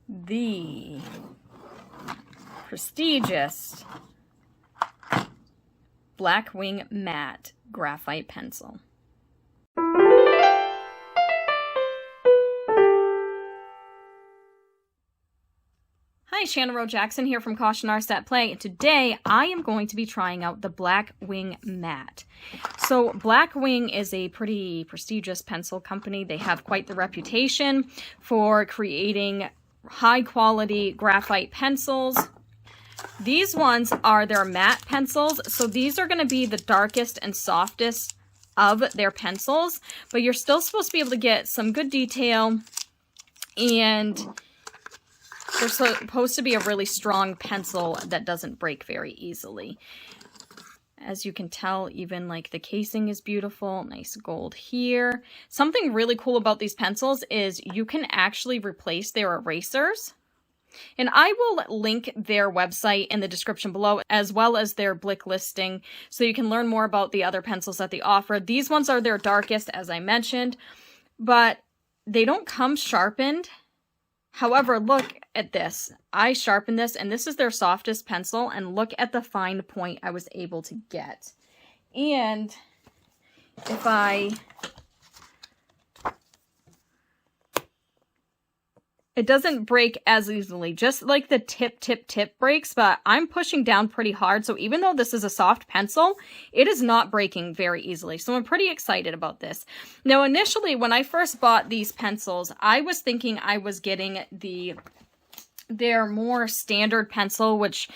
the prestigious Blackwing Matte Graphite pencil. Hi, Shannon Rowe Jackson here from Caution Artists at Play, and today I am going to be trying out the Blackwing Matte. So Blackwing is a pretty prestigious pencil company. They have quite the reputation for creating high quality graphite pencils. These ones are their matte pencils, so these are going to be the darkest and softest of their pencils, but you're still supposed to be able to get some good detail, and they're supposed to be a really strong pencil that doesn't break very easily. As you can tell, even like the casing is beautiful, nice gold here. Something really cool about these pencils is you can actually replace their erasers. And I will link their website in the description below, as well as their Blick listing, so you can learn more about the other pencils that they offer. These ones are their darkest, as I mentioned, but they don't come sharpened. However, look at this. I sharpened this, and this is their softest pencil, and look at the fine point I was able to get. And if it doesn't break as easily, just like the tip breaks, but I'm pushing down pretty hard, so even though this is a soft pencil, it is not breaking very easily, so I'm pretty excited about this. Now, initially, when I first bought these pencils, I was thinking I was getting their more standard pencil, which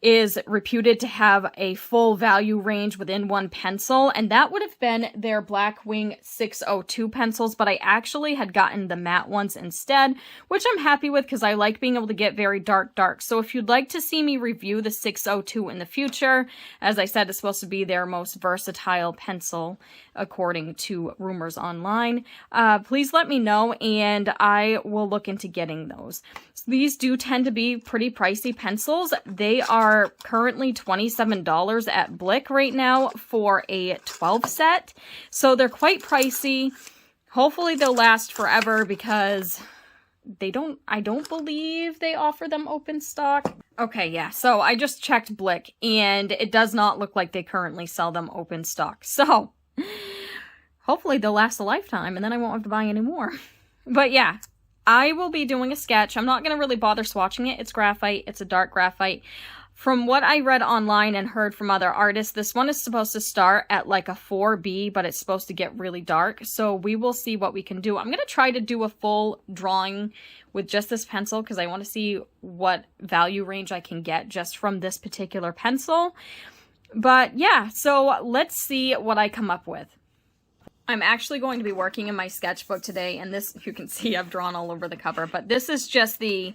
is reputed to have a full value range within one pencil, and that would have been their Blackwing 602 pencils, but I actually had gotten the matte ones instead, which I'm happy with because I like being able to get very dark. So if you'd like to see me review the 602 in the future, as I said, it's supposed to be their most versatile pencil according to rumors online, please let me know and I will look into getting those. So these do tend to be pretty pricey pencils. They are currently $27 at Blick right now for a 12 set. So they're quite pricey. Hopefully they'll last forever because I don't believe they offer them open stock. Okay, yeah, so I just checked Blick and it does not look like they currently sell them open stock. So hopefully they'll last a lifetime and then I won't have to buy any more. But yeah, I will be doing a sketch. I'm not going to really bother swatching it. It's graphite. It's a dark graphite. From what I read online and heard from other artists, this one is supposed to start at like a 4B, but it's supposed to get really dark. So we will see what we can do. I'm going to try to do a full drawing with just this pencil because I want to see what value range I can get just from this particular pencil. But yeah, so let's see what I come up with. I'm actually going to be working in my sketchbook today, and this, you can see I've drawn all over the cover, but this is just the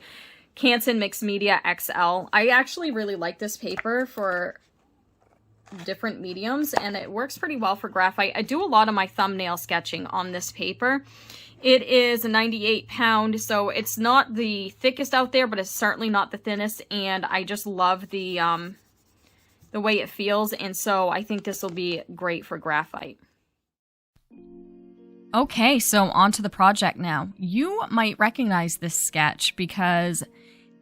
Canson Mixed Media XL. I actually really like this paper for different mediums, and it works pretty well for graphite. I do a lot of my thumbnail sketching on this paper. It is a 98 pound, so it's not the thickest out there, but it's certainly not the thinnest, and I just love the way it feels, and so I think this will be great for graphite. Okay, so on to the project now. You might recognize this sketch because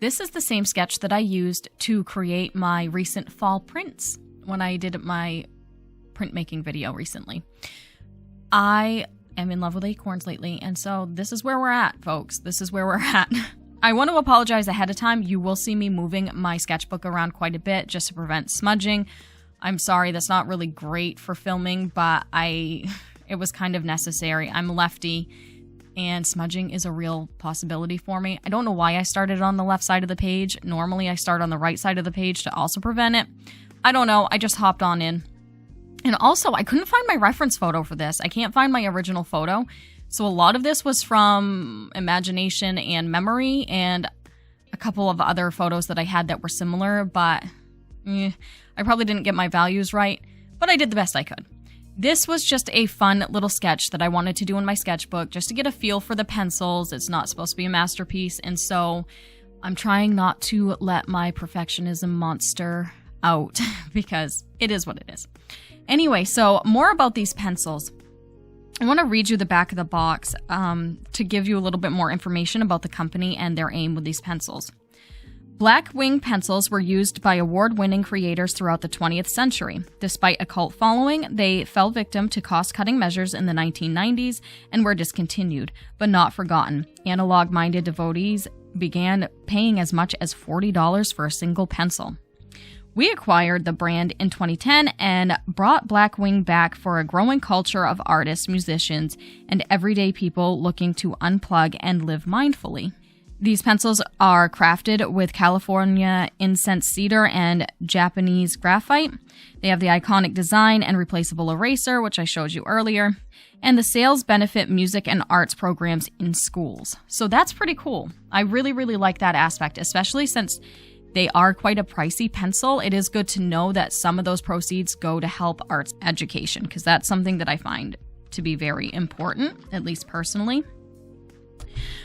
this is the same sketch that I used to create my recent fall prints when I did my printmaking video recently. I am in love with Acorns lately, and so this is where we're at, folks. This is where we're at. I want to apologize ahead of time. You will see me moving my sketchbook around quite a bit just to prevent smudging. I'm sorry, that's not really great for filming, but it was kind of necessary. I'm a lefty, and smudging is a real possibility for me. I don't know why I started on the left side of the page. Normally, I start on the right side of the page to also prevent it. I don't know. I just hopped on in. And also, I couldn't find my reference photo for this. I can't find my original photo. So a lot of this was from imagination and memory, and a couple of other photos that I had that were similar, but I probably didn't get my values right, but I did the best I could. This was just a fun little sketch that I wanted to do in my sketchbook just to get a feel for the pencils. It's not supposed to be a masterpiece, and so I'm trying not to let my perfectionism monster out because it is what it is. Anyway, so more about these pencils. I want to read you the back of the box to give you a little bit more information about the company and their aim with these pencils. Blackwing pencils were used by award-winning creators throughout the 20th century. Despite a cult following, they fell victim to cost-cutting measures in the 1990s and were discontinued, but not forgotten. Analog-minded devotees began paying as much as $40 for a single pencil. We acquired the brand in 2010 and brought Blackwing back for a growing culture of artists, musicians, and everyday people looking to unplug and live mindfully. These pencils are crafted with California incense cedar and Japanese graphite. They have the iconic design and replaceable eraser, which I showed you earlier. And the sales benefit music and arts programs in schools. So that's pretty cool. I really, really like that aspect, especially since they are quite a pricey pencil. It is good to know that some of those proceeds go to help arts education, because that's something that I find to be very important, at least personally.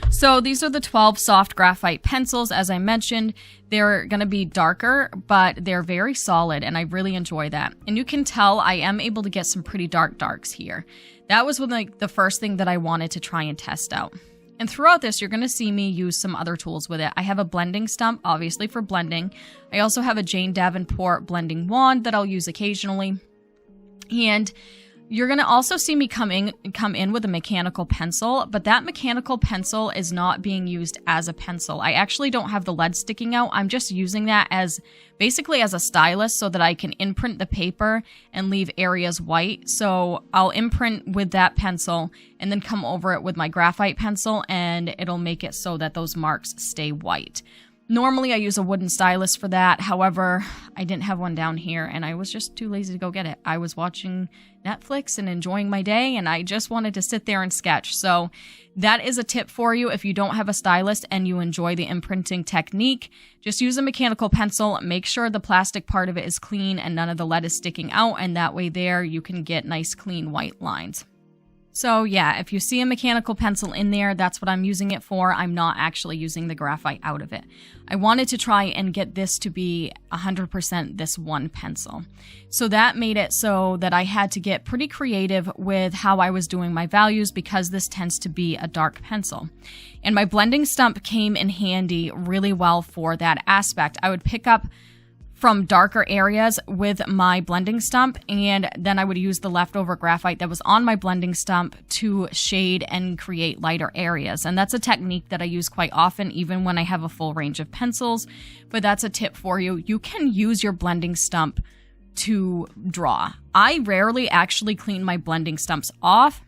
So these are the 12 soft graphite pencils. As I mentioned, they're going to be darker, but they're very solid, and I really enjoy that. And you can tell I am able to get some pretty dark darks here. That was the first thing that I wanted to try and test out. And throughout this, you're going to see me use some other tools with it. I have a blending stump, obviously, for blending. I also have a Jane Davenport blending wand that I'll use occasionally. And you're going to also see me come in with a mechanical pencil, but that mechanical pencil is not being used as a pencil. I actually don't have the lead sticking out. I'm just using that as basically as a stylus so that I can imprint the paper and leave areas white. So I'll imprint with that pencil and then come over it with my graphite pencil, and it'll make it so that those marks stay white. Normally, I use a wooden stylus for that. However, I didn't have one down here, and I was just too lazy to go get it. I was watching Netflix and enjoying my day, and I just wanted to sit there and sketch. So that is a tip for you. If you don't have a stylus and you enjoy the imprinting technique, just use a mechanical pencil. Make sure the plastic part of it is clean and none of the lead is sticking out, and that way there you can get nice, clean white lines. So yeah, if you see a mechanical pencil in there, that's what I'm using it for. I'm not actually using the graphite out of it. I wanted to try and get this to be 100% this one pencil. So that made it so that I had to get pretty creative with how I was doing my values, because this tends to be a dark pencil. And my blending stump came in handy really well for that aspect. I would pick up from darker areas with my blending stump, and then I would use the leftover graphite that was on my blending stump to shade and create lighter areas. And that's a technique that I use quite often, even when I have a full range of pencils. But that's a tip for you. You can use your blending stump to draw. I rarely actually clean my blending stumps off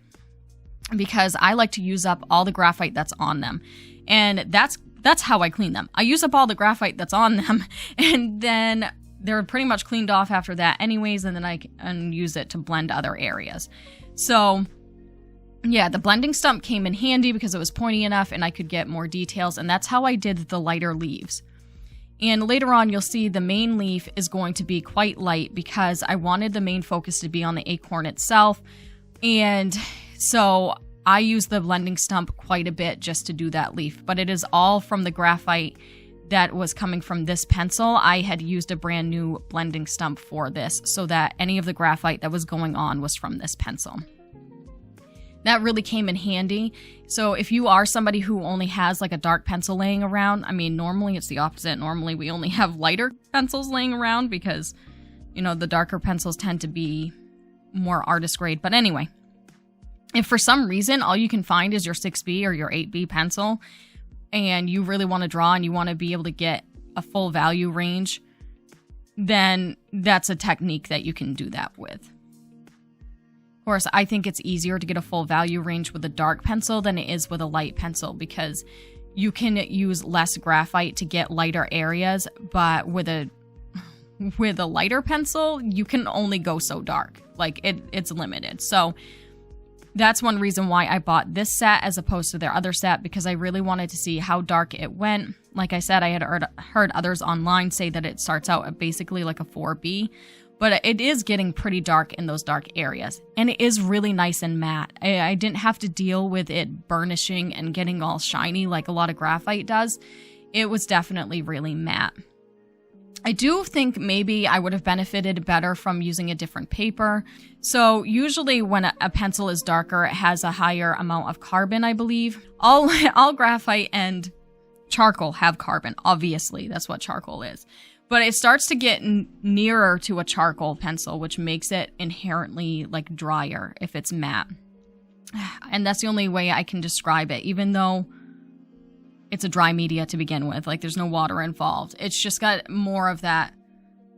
because I like to use up all the graphite that's on them. And that's how I clean them. I use up all the graphite that's on them, and then they're pretty much cleaned off after that anyways, and then I can use it to blend other areas. So yeah, the blending stump came in handy because it was pointy enough and I could get more details, and that's how I did the lighter leaves. And later on, you'll see the main leaf is going to be quite light because I wanted the main focus to be on the acorn itself. And so I use the blending stump quite a bit just to do that leaf, but it is all from the graphite that was coming from this pencil. I had used a brand new blending stump for this so that any of the graphite that was going on was from this pencil. That really came in handy. So if you are somebody who only has like a dark pencil laying around, I mean, normally it's the opposite. Normally we only have lighter pencils laying around because, you know, the darker pencils tend to be more artist grade. But anyway, if for some reason all you can find is your 6B or your 8B pencil and you really want to draw and you want to be able to get a full value range, then that's a technique that you can do that with. Of course, I think it's easier to get a full value range with a dark pencil than it is with a light pencil because you can use less graphite to get lighter areas, but with a lighter pencil, you can only go so dark. Like it's limited. So that's one reason why I bought this set as opposed to their other set, because I really wanted to see how dark it went. Like I said, I had heard others online say that it starts out at basically like a 4B, but it is getting pretty dark in those dark areas. And it is really nice and matte. I didn't have to deal with it burnishing and getting all shiny like a lot of graphite does. It was definitely really matte. I do think maybe I would have benefited better from using a different paper. So usually when a pencil is darker, it has a higher amount of carbon, I believe. All graphite and charcoal have carbon, obviously. That's what charcoal is. But it starts to get nearer to a charcoal pencil, which makes it inherently like drier if it's matte. And that's the only way I can describe it, even though it's a dry media to begin with. Like, there's no water involved. It's just got more of that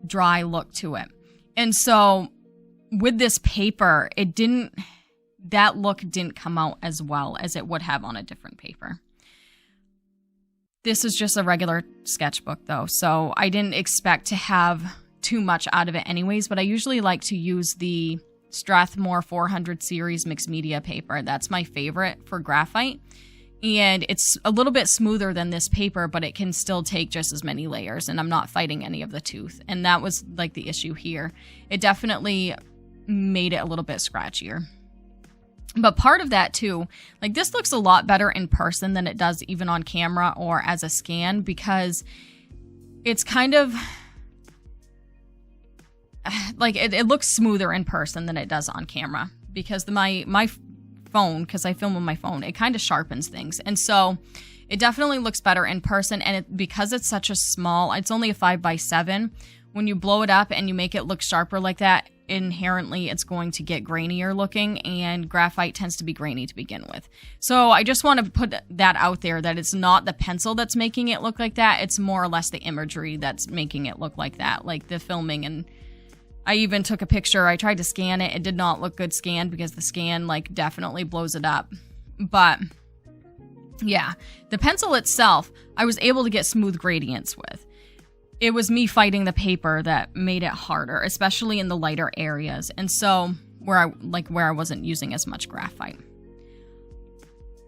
dry look to it. And so with this paper, that look didn't come out as well as it would have on a different paper. This is just a regular sketchbook though, so I didn't expect to have too much out of it anyways, but I usually like to use the Strathmore 400 series mixed media paper. That's my favorite for graphite. And it's a little bit smoother than this paper, but it can still take just as many layers, and I'm not fighting any of the tooth. And that was like the issue here. It definitely made it a little bit scratchier. But part of that too, like this looks a lot better in person than it does even on camera or as a scan, because it's kind of like it looks smoother in person than it does on camera, because my phone, because I film on my phone, it kind of sharpens things. And so it definitely looks better in person. And because it's such a small, it's only a 5x7, when you blow it up and you make it look sharper like that, inherently it's going to get grainier looking, and graphite tends to be grainy to begin with. So I just want to put that out there, that it's not the pencil that's making it look like that. It's more or less the imagery that's making it look like that, like the filming. And I even took a picture. I tried to scan it. It did not look good scanned, because the scan like definitely blows it up. But yeah, the pencil itself, I was able to get smooth gradients with. It was me fighting the paper that made it harder, especially in the lighter areas. And so where I wasn't using as much graphite.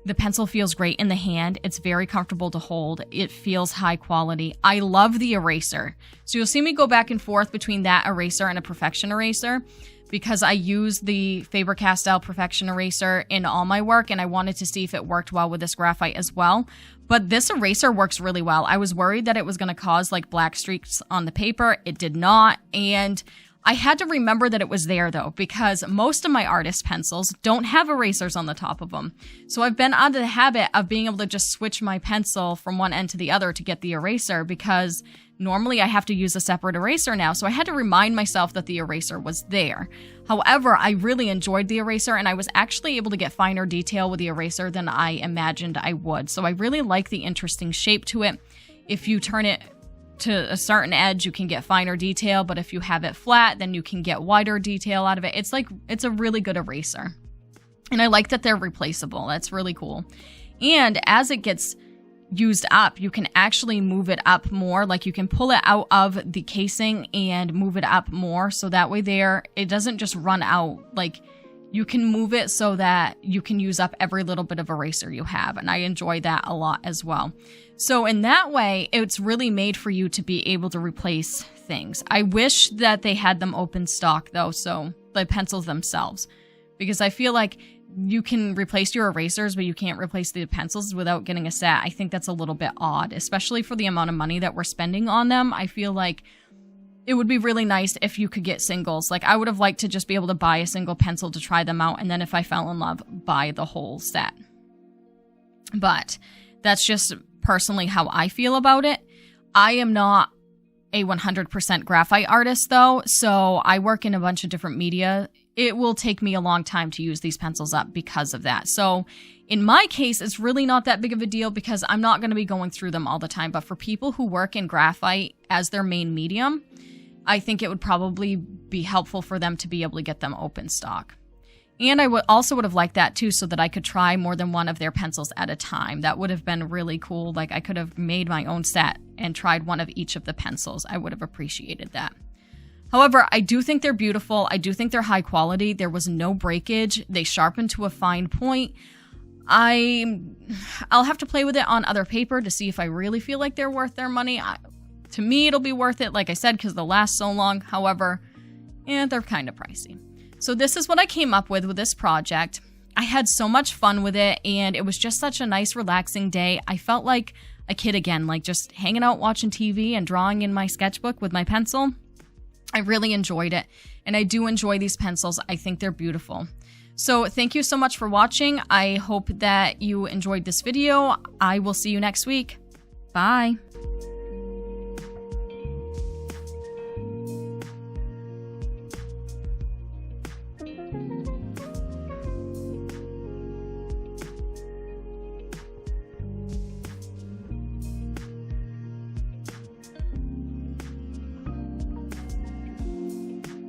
The pencil feels great in the hand. It's very comfortable to hold. It feels high quality. I love the eraser. So you'll see me go back and forth between that eraser and a Perfection eraser, because I use the Faber-Castell Perfection eraser in all my work, and I wanted to see if it worked well with this graphite as well. But this eraser works really well. I was worried that it was going to cause like black streaks on the paper. It did not. And I had to remember that it was there though, because most of my artist pencils don't have erasers on the top of them. So I've been out of the habit of being able to just switch my pencil from one end to the other to get the eraser, because normally I have to use a separate eraser now. So I had to remind myself that the eraser was there. However, I really enjoyed the eraser, and I was actually able to get finer detail with the eraser than I imagined I would. So I really like the interesting shape to it. If you turn it to a certain edge, you can get finer detail, but if you have it flat, then you can get wider detail out of it. It's a really good eraser. And I like that they're replaceable. That's really cool. And as it gets used up, you can actually move it up more. Like you can pull it out of the casing and move it up more, so that way it doesn't just run out. Like you can move it so that you can use up every little bit of eraser you have. And I enjoy that a lot as well. So in that way, it's really made for you to be able to replace things. I wish that they had them open stock though, so the pencils themselves, because I feel like you can replace your erasers, but you can't replace the pencils without getting a set. I think that's a little bit odd, especially for the amount of money that we're spending on them. I feel like it would be really nice if you could get singles. Like I would have liked to just be able to buy a single pencil to try them out, and then if I fell in love, buy the whole set. But that's just personally how I feel about it. I am not a 100% graphite artist though, so I work in a bunch of different media. It will take me a long time to use these pencils up because of that. So in my case, it's really not that big of a deal, because I'm not going to be going through them all the time. But for people who work in graphite as their main medium, I think it would probably be helpful for them to be able to get them open stock. And I would have liked that too, so that I could try more than one of their pencils at a time. That would have been really cool. Like I could have made my own set and tried one of each of the pencils. I would have appreciated that. However, I do think they're beautiful. I do think they're high quality. There was no breakage. They sharpened to a fine point. I'll have to play with it on other paper to see if I really feel like they're worth their money. To me, it'll be worth it, like I said, because they'll last so long. However, they're kind of pricey. So this is what I came up with this project. I had so much fun with it, and it was just such a nice, relaxing day. I felt like a kid again, like just hanging out watching TV and drawing in my sketchbook with my pencil. I really enjoyed it, and I do enjoy these pencils. I think they're beautiful. So thank you so much for watching. I hope that you enjoyed this video. I will see you next week. Bye.